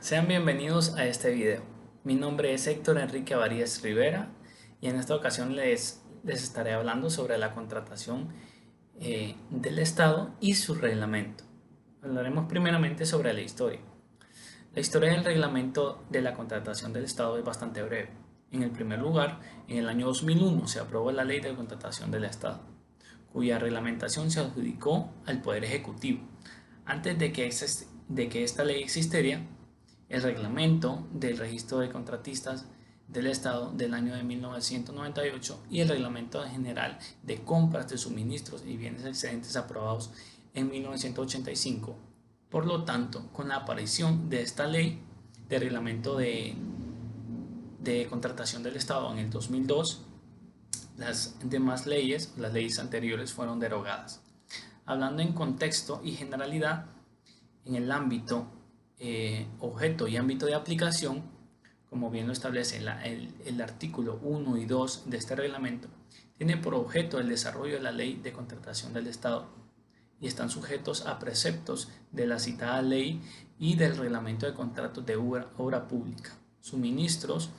Sean bienvenidos a este video. Mi nombre es Héctor Enrique Varías Rivera y en esta ocasión les estaré hablando sobre la contratación del Estado y su reglamento. Hablaremos primeramente sobre la historia. La historia del reglamento de la contratación del Estado es bastante breve. En el primer lugar, en el año 2001 se aprobó la Ley de Contratación del Estado, cuya reglamentación se adjudicó al Poder Ejecutivo. Antes de que esta ley existiera, el reglamento del registro de contratistas del Estado del año de 1998 y el reglamento general de compras de suministros y bienes excedentes aprobados en 1985. Por lo tanto, con la aparición de esta ley de reglamento de contratación del Estado en el 2002, las demás leyes, las leyes anteriores, fueron derogadas. Hablando en contexto y generalidad, en el ámbito, objeto y ámbito de aplicación, como bien lo establece el artículo 1 y 2 de este reglamento, tiene por objeto el desarrollo de la ley de contratación del Estado y están sujetos a preceptos de la citada ley y del reglamento de contratos de obra pública, suministros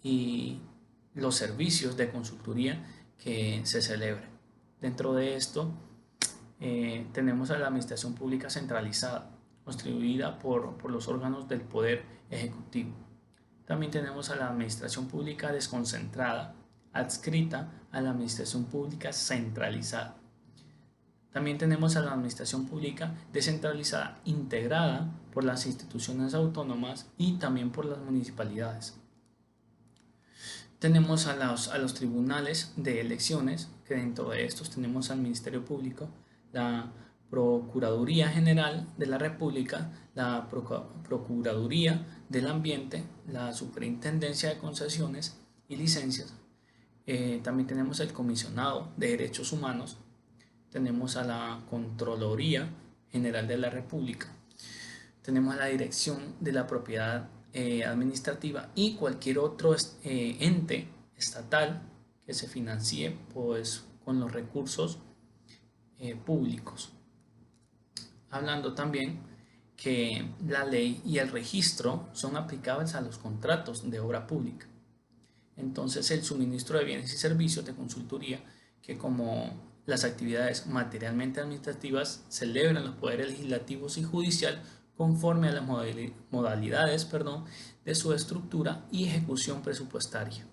y los servicios de consultoría que se celebren. Dentro de esto tenemos a la administración pública centralizada, constituida por los órganos del Poder Ejecutivo. También tenemos a la administración pública desconcentrada, adscrita a la administración pública centralizada. También tenemos a la administración pública descentralizada, integrada por las instituciones autónomas y también por las municipalidades. Tenemos a los tribunales de elecciones, que dentro de estos tenemos al Ministerio Público, la Procuraduría General de la República, la Procuraduría del Ambiente, la Superintendencia de Concesiones y Licencias. También tenemos el Comisionado de Derechos Humanos, tenemos a la Contraloría General de la República, tenemos a la Dirección de la Propiedad Administrativa y cualquier otro ente estatal que se financie pues, con los recursos públicos. Hablando también que la ley y el registro son aplicables a los contratos de obra pública. Entonces el suministro de bienes y servicios de consultoría, que como las actividades materialmente administrativas celebran los poderes legislativos y judicial conforme a las modalidades de su estructura y ejecución presupuestaria,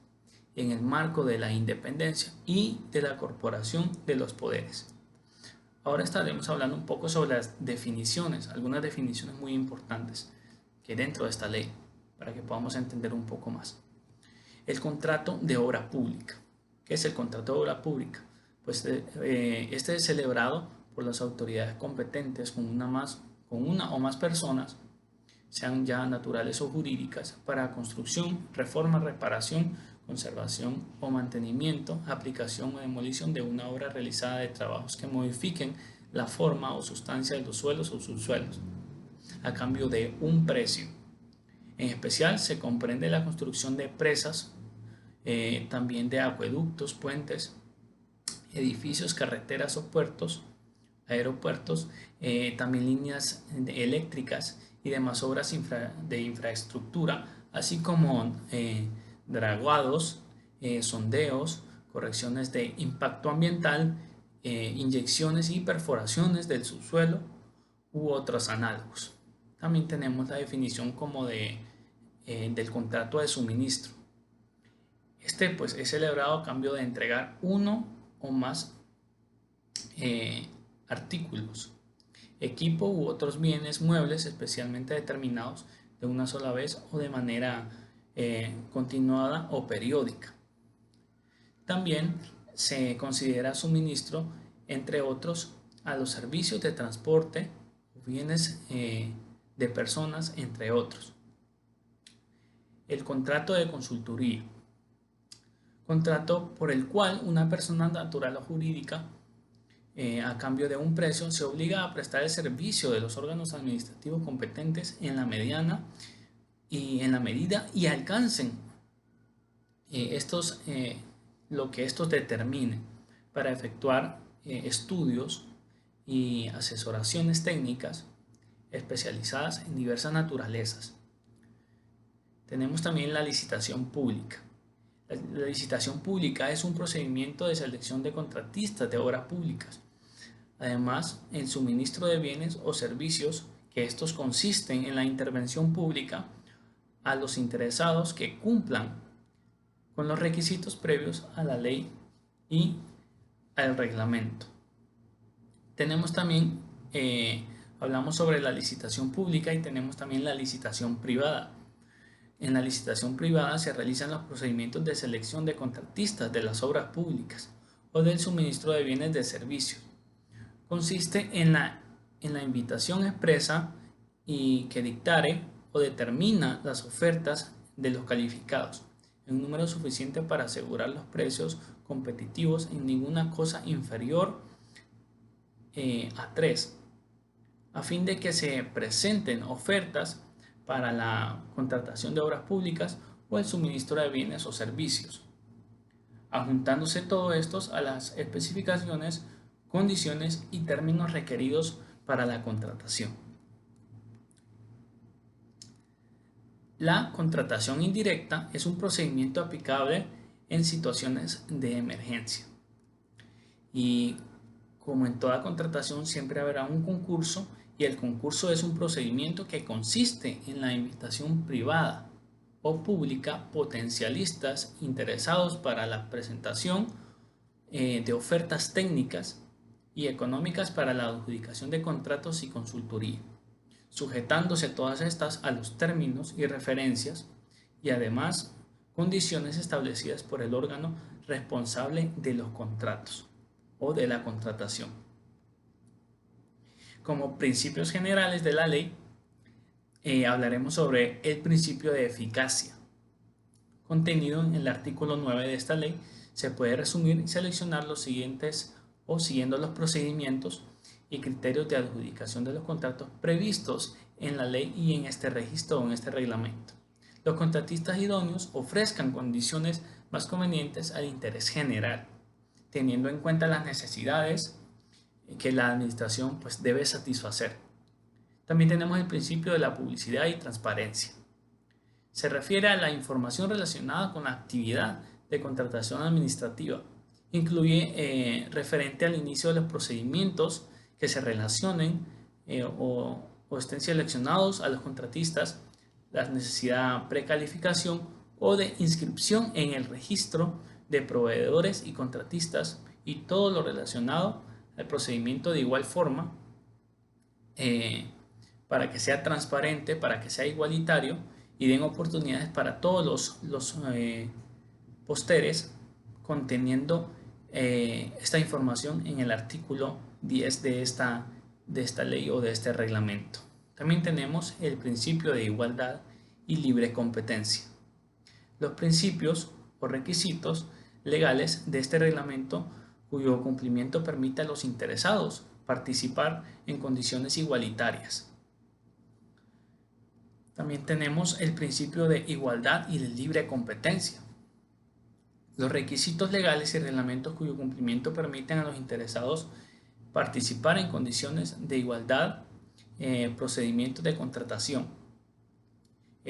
en el marco de la independencia y de la corporación de los poderes. Ahora estaremos hablando un poco sobre las definiciones, algunas definiciones muy importantes que hay dentro de esta ley, para que podamos entender un poco más. El contrato de obra pública. ¿Qué es el contrato de obra pública? Pues este es celebrado por las autoridades competentes con una o más personas, sean ya naturales o jurídicas, para construcción, reforma, reparación, conservación o mantenimiento, aplicación o demolición de una obra realizada de trabajos que modifiquen la forma o sustancia de los suelos o subsuelos, a cambio de un precio. En especial se comprende la construcción de presas, también de acueductos, puentes, edificios, carreteras o puertos, aeropuertos, también líneas eléctricas y demás obras de infraestructura, así como draguados, sondeos, correcciones de impacto ambiental, inyecciones y perforaciones del subsuelo u otros análogos. También tenemos la definición como del contrato de suministro. Este pues es celebrado a cambio de entregar uno o más artículos, equipo u otros bienes muebles especialmente determinados de una sola vez o de manera continuada o periódica. También se considera suministro, entre otros, a los servicios de transporte, bienes de personas, entre otros. El contrato de consultoría. Contrato por el cual una persona natural o jurídica, a cambio de un precio, se obliga a prestar el servicio de los órganos administrativos competentes en la medida y alcancen lo que estos determinen para efectuar estudios y asesoraciones técnicas especializadas en diversas naturalezas, Tenemos también la licitación pública. La licitación pública es un procedimiento de selección de contratistas de obras públicas. Además, el suministro de bienes o servicios, que estos consisten en la intervención pública a los interesados que cumplan con los requisitos previos a la ley y al reglamento. Tenemos también, hablamos sobre la licitación pública y tenemos también la licitación privada. En la licitación privada se realizan los procedimientos de selección de contratistas de las obras públicas o del suministro de bienes de servicios. Consiste en la invitación expresa y que dictare o determina las ofertas de los calificados en un número suficiente para asegurar los precios competitivos en ninguna cosa inferior a 3, a fin de que se presenten ofertas para la contratación de obras públicas o el suministro de bienes o servicios, adjuntándose todos estos a las especificaciones, condiciones y términos requeridos para la contratación. La contratación indirecta es un procedimiento aplicable en situaciones de emergencia. Y como en toda contratación siempre habrá un concurso, y el concurso es un procedimiento que consiste en la invitación privada o pública potencialistas interesados para la presentación de ofertas técnicas y económicas para la adjudicación de contratos y consultoría, sujetándose todas estas a los términos y referencias y además condiciones establecidas por el órgano responsable de los contratos o de la contratación. Como principios generales de la ley, hablaremos sobre el principio de eficacia. Contenido en el artículo 9 de esta ley, se puede resumir y seleccionar los siguientes o siguiendo los procedimientos y criterios de adjudicación de los contratos previstos en la ley y en este registro o en este reglamento. Los contratistas idóneos ofrezcan condiciones más convenientes al interés general, teniendo en cuenta las necesidades que la administración debe satisfacer. También tenemos el principio de la publicidad y transparencia. Se refiere a la información relacionada con la actividad de contratación administrativa. Incluye referente al inicio de los procedimientos que se relacionen o estén seleccionados a los contratistas, la necesidad de precalificación o de inscripción en el registro de proveedores y contratistas y todo lo relacionado al procedimiento de igual forma para que sea transparente, para que sea igualitario y den oportunidades para todos los posteres, conteniendo esta información en el artículo 10 de esta ley o de este reglamento. También tenemos el principio de igualdad y libre competencia. Los principios o requisitos legales de este reglamento cuyo cumplimiento permite a los interesados participar en condiciones igualitarias. También tenemos el principio de igualdad y de libre competencia. Los requisitos legales y reglamentos cuyo cumplimiento permiten a los interesados participar en condiciones de igualdad, procedimientos de contratación.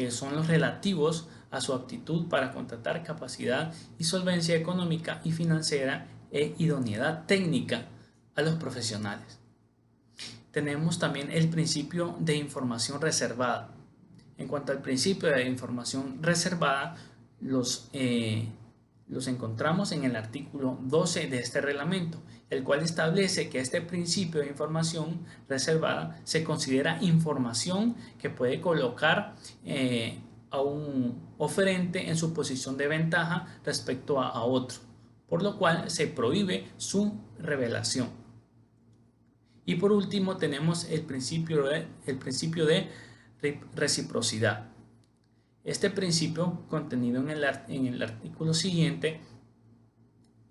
Son los relativos a su aptitud para contratar, capacidad y solvencia económica y financiera e idoneidad técnica a los profesionales. Tenemos también el principio de información reservada. En cuanto al principio de información reservada, los encontramos en el artículo 12 de este reglamento, el cual establece que este principio de información reservada se considera información que puede colocar a un oferente en su posición de ventaja respecto a otro, por lo cual se prohíbe su revelación. Y por último tenemos el principio de reciprocidad. Este principio contenido en el artículo siguiente,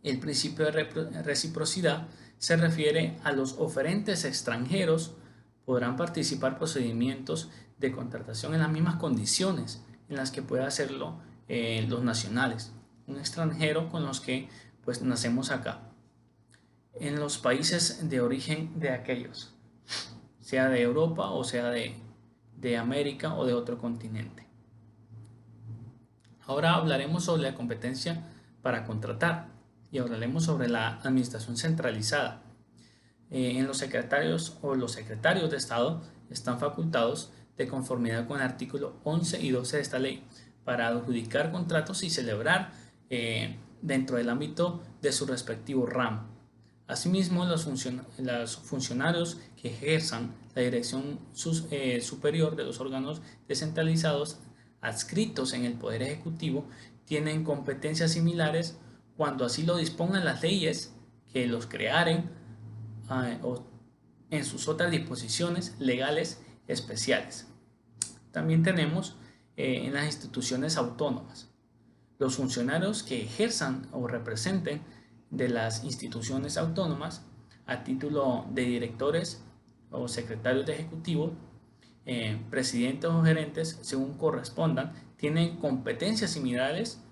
el principio de reciprocidad, se refiere a los oferentes extranjeros podrán participar procedimientos de contratación en las mismas condiciones en las que puede hacerlo los nacionales, un extranjero con los que nacemos acá, en los países de origen de aquellos, sea de Europa o sea de América o de otro continente. Ahora hablaremos sobre la competencia para contratar y hablaremos sobre la administración centralizada. En los secretarios o los secretarios de Estado están facultados de conformidad con el artículo 11 y 12 de esta ley para adjudicar contratos y celebrar dentro del ámbito de su respectivo ramo. Asimismo, los funcionarios que ejerzan la dirección superior de los órganos descentralizados adscritos en el Poder Ejecutivo tienen competencias similares cuando así lo dispongan las leyes que los crearen o en sus otras disposiciones legales especiales. También tenemos en las instituciones autónomas los funcionarios que ejerzan o representen de las instituciones autónomas a título de directores o secretarios de ejecutivo, presidentes o gerentes, según correspondan, tienen competencias similares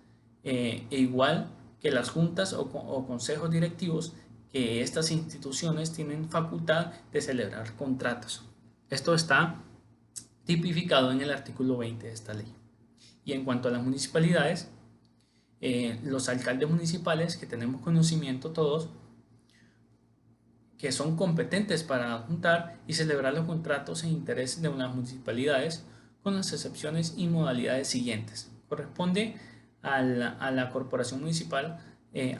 e igual que las juntas o consejos directivos que estas instituciones tienen facultad de celebrar contratos. Esto está tipificado en el artículo 20 de esta ley. Y en cuanto a las municipalidades, los alcaldes municipales, que tenemos conocimiento todos, que son competentes para juntar y celebrar los contratos en interés de unas municipalidades, con las excepciones y modalidades siguientes. Corresponde a la corporación municipal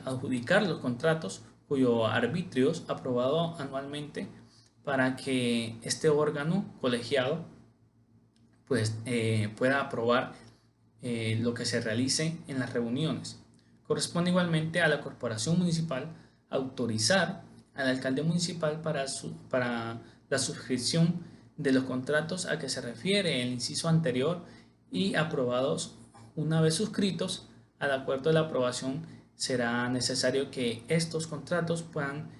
adjudicar los contratos cuyo arbitrio es aprobado anualmente para que este órgano colegiado pueda aprobar lo que se realice en las reuniones. Corresponde igualmente a la corporación municipal autorizar al alcalde municipal para la suscripción de los contratos a que se refiere el inciso anterior y aprobados. Una vez suscritos, al acuerdo de la aprobación será necesario que estos contratos puedan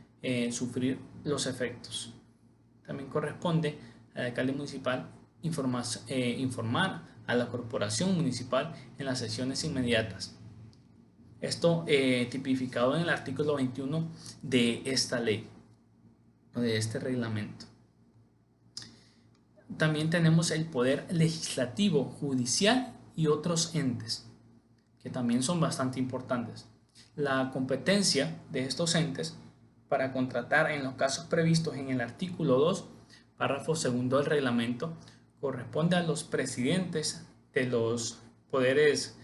sufrir los efectos. También corresponde al alcalde municipal informar a la corporación municipal en las sesiones inmediatas. Esto tipificado en el artículo 21 de esta ley o de este reglamento. También tenemos el poder legislativo, judicial y otros entes, que también son bastante importantes. La competencia de estos entes para contratar en los casos previstos en el artículo 2, párrafo segundo del reglamento, corresponde a los presidentes de los poderes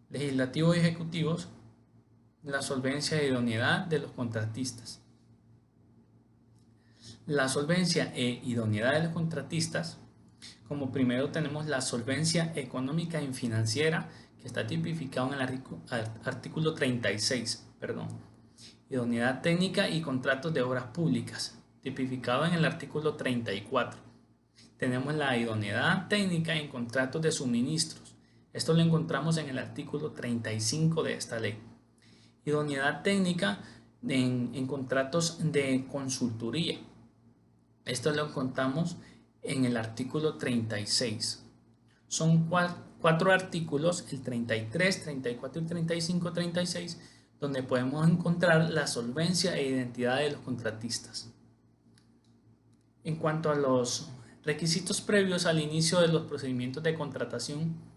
legislativos y ejecutivos, la solvencia e idoneidad de los contratistas. La solvencia e idoneidad de los contratistas, como primero tenemos la solvencia económica y financiera, que está tipificado en el artículo 36, idoneidad técnica y contratos de obras públicas, tipificado en el artículo 34. Tenemos la idoneidad técnica en contratos de suministros. Esto lo encontramos en el artículo 35 de esta ley. Idoneidad técnica en contratos de consultoría. Esto lo encontramos en el artículo 36. Son cuatro artículos, el 33, 34 y 35, 36, donde podemos encontrar la solvencia e identidad de los contratistas. En cuanto a los requisitos previos al inicio de los procedimientos de contratación,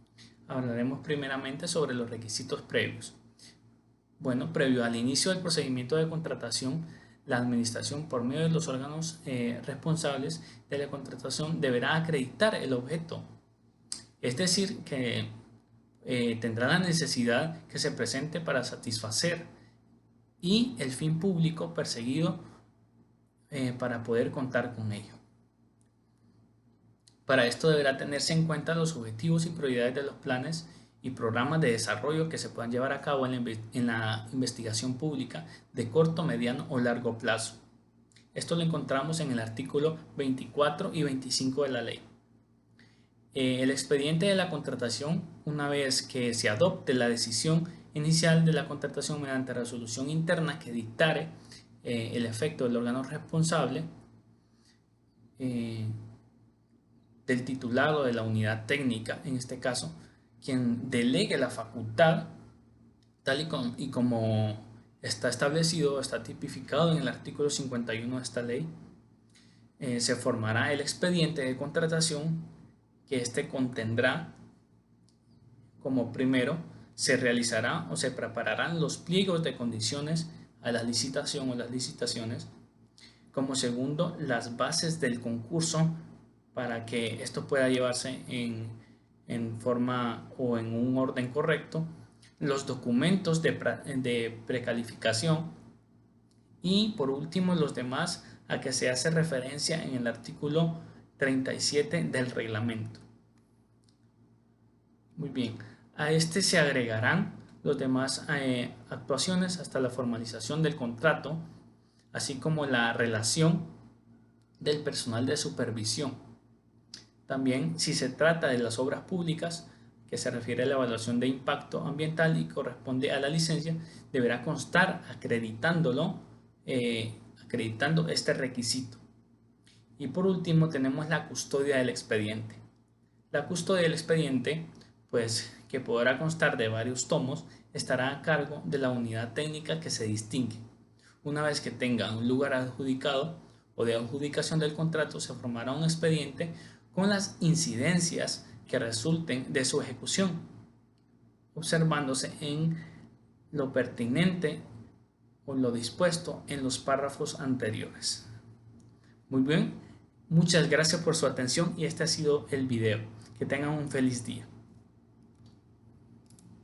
hablaremos primeramente sobre los requisitos previos. Bueno, previo al inicio del procedimiento de contratación, la administración, por medio de los órganos responsables de la contratación, deberá acreditar el objeto. Es decir, que tendrá la necesidad que se presente para satisfacer y el fin público perseguido para poder contar con ello. Para esto deberá tenerse en cuenta los objetivos y prioridades de los planes y programas de desarrollo que se puedan llevar a cabo en la investigación pública de corto, mediano o largo plazo. Esto lo encontramos en el artículo 24 y 25 de la ley. El expediente de la contratación, una vez que se adopte la decisión inicial de la contratación mediante resolución interna que dictare el efecto del órgano responsable del titulado de la unidad técnica, en este caso, quien delegue la facultad, tal y como está establecido, está tipificado en el artículo 51 de esta ley, se formará el expediente de contratación, que éste contendrá como primero se realizará o se prepararán los pliegos de condiciones a la licitación o las licitaciones. Como segundo, las bases del concurso para que esto pueda llevarse en forma o en un orden correcto, los documentos de precalificación y por último los demás a que se hace referencia en el artículo 37 del reglamento. Muy bien, a este se agregarán los demás actuaciones hasta la formalización del contrato, así como la relación del personal de supervisión. También, si se trata de las obras públicas, que se refiere a la evaluación de impacto ambiental y corresponde a la licencia, deberá constar acreditando este requisito. Y por último tenemos la custodia del expediente. La custodia del expediente, pues que podrá constar de varios tomos, estará a cargo de la unidad técnica que se distingue. Una vez que tenga un lugar adjudicado o de adjudicación del contrato, se formará un expediente con las incidencias que resulten de su ejecución, observándose en lo pertinente o lo dispuesto en los párrafos anteriores. Muy bien, muchas gracias por su atención y este ha sido el video. Que tengan un feliz día.